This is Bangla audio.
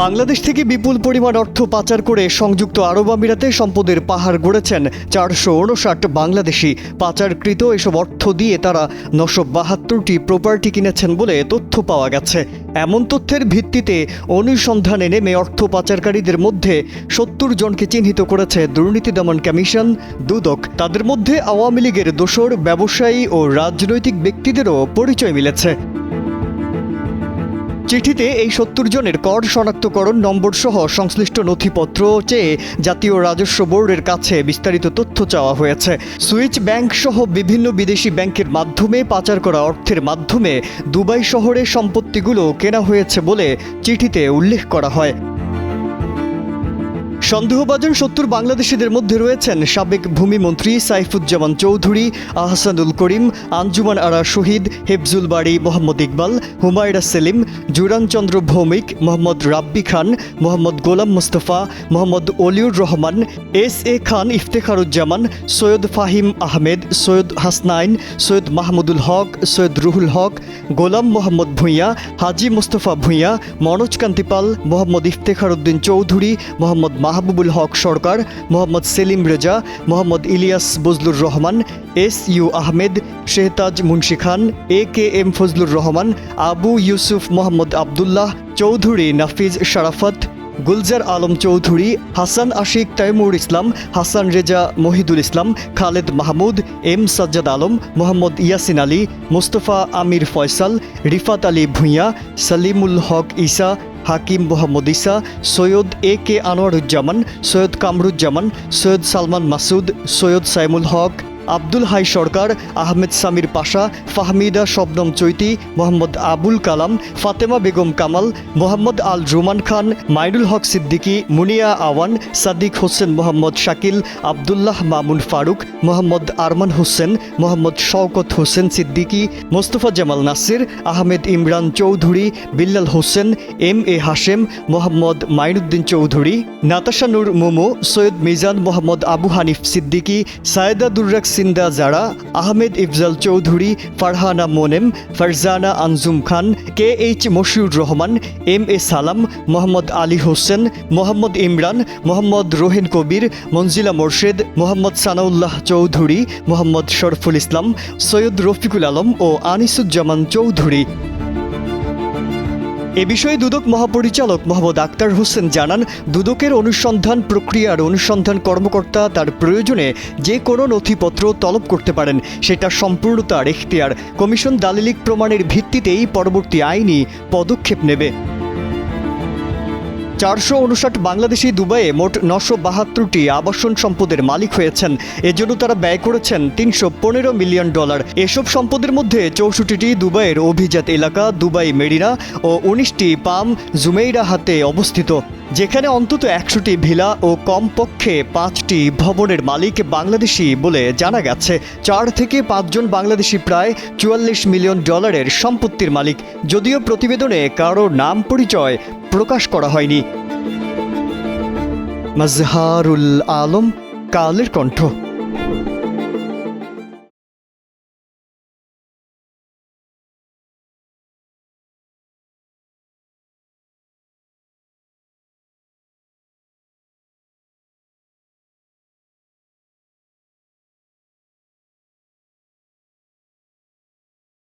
বাংলাদেশ থেকে বিপুল পরিমাণ অর্থ পাচার করে সংযুক্ত আরব আমিরাতে সম্পদের পাহাড় গড়েছেন 459 বাংলাদেশি। পাচারকৃত এসব অর্থ দিয়ে তারা 972টি প্রপার্টি কিনেছেন বলে তথ্য পাওয়া গেছে। এমন তথ্যের ভিত্তিতে অনুসন্ধানে নেমে অর্থ পাচারকারীদের মধ্যে 70 জনকে চিহ্নিত করেছে দুর্নীতি দমন কমিশন দুদক। তাদের মধ্যে আওয়ামী লীগের দোসর, ব্যবসায়ী ও রাজনৈতিক ব্যক্তিদেরও পরিচয় মিলেছে। চিঠিতে এই 70 জনের কর শনাক্তকরণ নম্বর সহ সংশ্লিষ্ট নথিপত্র চেয়ে জাতীয় রাজস্ব বোর্ডের কাছে বিস্তারিত তথ্য চাওয়া হয়েছে। সুইচ ব্যাংক সহ বিভিন্ন বিদেশি ব্যাংকের মাধ্যমে পাচার করা অর্থের মাধ্যমে দুবাই শহরে সম্পত্তিগুলো কেনা হয়েছে বলে চিঠিতে উল্লেখ করা হয়। সন্দেহভাজন 70 বাংলাদেশিদের মধ্যে রয়েছেন সাবেক ভূমিমন্ত্রী সাইফুজ্জামান চৌধুরী, আহসানুল করিম, আঞ্জুমান আরা শহীদ, হেফজুল বাড়ি মোহাম্মদ ইকবাল, হুমায়রা সেলিম, জুরানচন্দ্র ভৌমিক, মোহাম্মদ রাব্বি খান, মোহাম্মদ গোলাম মুস্তফা, মোহাম্মদ অলিউর রহমান, এস.এ. খান ইফতেখারুজ্জামান, সৈয়দ ফাহিম আহমেদ, সৈয়দ হাসনাইন, সৈয়দ মাহমুদুল হক, সৈয়দ রুহুল হক, গোলাম মোহাম্মদ ভূঁইয়া, হাজি মোস্তফা ভূঁইয়া, মনোজ কান্তিপাল, মোহাম্মদ ইফতেখারউদ্দিন চৌধুরী, মোহাম্মদ মাহবুবুল হক সরকার, মোহাম্মদ সেলিম রেজা, মোহাম্মদ ইলিয়াস বজলুর রহমান, এস.ইউ. আহমেদ, শেহতাজ মুন্সি খান, এ.কে.এম. ফজলুর রহমান, আবু ইউসুফ মোহাম্মদ আবদুল্লাহ চৌধুরী, নাফিজ শারাফত, গুলজার আলম চৌধুরী, হাসান আশিক তৈমুর ইসলাম, হাসান রেজা মহিদুল ইসলাম, খালেদ মাহমুদ, এম সাজ্জাদ আলম, মোহাম্মদ ইয়াসিন আলী, মোস্তফা আমির ফয়সাল, রিফাত আলী ভূঁইয়া, সালিমুল হক ঈসা, হাকিম মোহাম্মদ ঈসা, সৈয়দ এ.কে. আনোয়ারুজ্জামান, সৈয়দ কামরুজ্জামান, সৈয়দ সালমান মাসুদ, সৈয়দ সাইমুল হক, আব্দুল হাই সরকার, আহমেদ সামির পাশা, ফাহমিদা শবনম চৈতি, মোহাম্মদ আবুল কালাম, ফাতেমা বেগম কামাল, মোহাম্মদ আল রুমান খান, মাইনুল হক সিদ্দিকী, মুনিয়া আওয়ান, সাদিক হোসেন, মোহাম্মদ শাকিল, আবদুল্লাহ মামুন ফারুক, মোহাম্মদ আরমান হোসেন, মোহাম্মদ শওকত হোসেন সিদ্দিকী, মোস্তফা জামাল নাসির, আহমেদ ইমরান চৌধুরী, বিল্লাল হোসেন, এম.এ. হাশেম, মোহাম্মদ মাইনুদ্দিন চৌধুরী, নাতাশা নূর মোমো, সৈয়দ মিজান, মোহাম্মদ আবু হানিফ সিদ্দিকী, সায়েদা দুর্রাক সিন্দা জারা, আহমেদ ইফজাল চৌধুরী, ফারহানা মোনেম, ফারজানা আনজুম খান, কে.এইচ. মশিউর রহমান, এম.এ. সালাম, মোহাম্মদ আলী হোসেন, মোহাম্মদ ইমরান, মোহাম্মদ রোহেন কবির, মঞ্জিলা মোরশেদ, মোহাম্মদ সানাউল্লাহ চৌধুরী, মোহাম্মদ শরফুল ইসলাম, সৈয়দ রফিকুল আলম ও আনিসুজ্জামান চৌধুরী। এ বিষয়ে দুদক মহাপরিচালক মোহাম্মদ আক্তার হোসেন জানান, দুদকের অনুসন্ধান প্রক্রিয়ার অনুসন্ধান কর্মকর্তা তার প্রয়োজনে যে কোনো নথিপত্র তলব করতে পারেন, সেটা সম্পূর্ণ তার এখতিয়ার। কমিশন দালিলিক প্রমাণের ভিত্তিতেই পরবর্তী আইনি পদক্ষেপ নেবে। 459 বাংলাদেশি দুবাইয়ে মোট 972টি আবাসন সম্পদের মালিক হয়েছেন। এজন্য তারা ব্যয় করেছেন $315 মিলিয়ন। এসব সম্পদের মধ্যে 64টি দুবাইয়ের অভিজাত এলাকা দুবাই মেরিনা ও 19টি পাম জুমেইরা হাতে অবস্থিত, যেখানে অন্তত 100টি ভিলা ও কমপক্ষে 5টি ভবনের মালিক বাংলাদেশি বলে জানা গেছে। 4 থেকে 5 জন বাংলাদেশি প্রায় $44 মিলিয়ন সম্পত্তির মালিক, যদিও প্রতিবেদনে কারো নাম পরিচয় প্রকাশ করা হয়নি। মাজহারুল আলম, কালের কণ্ঠ।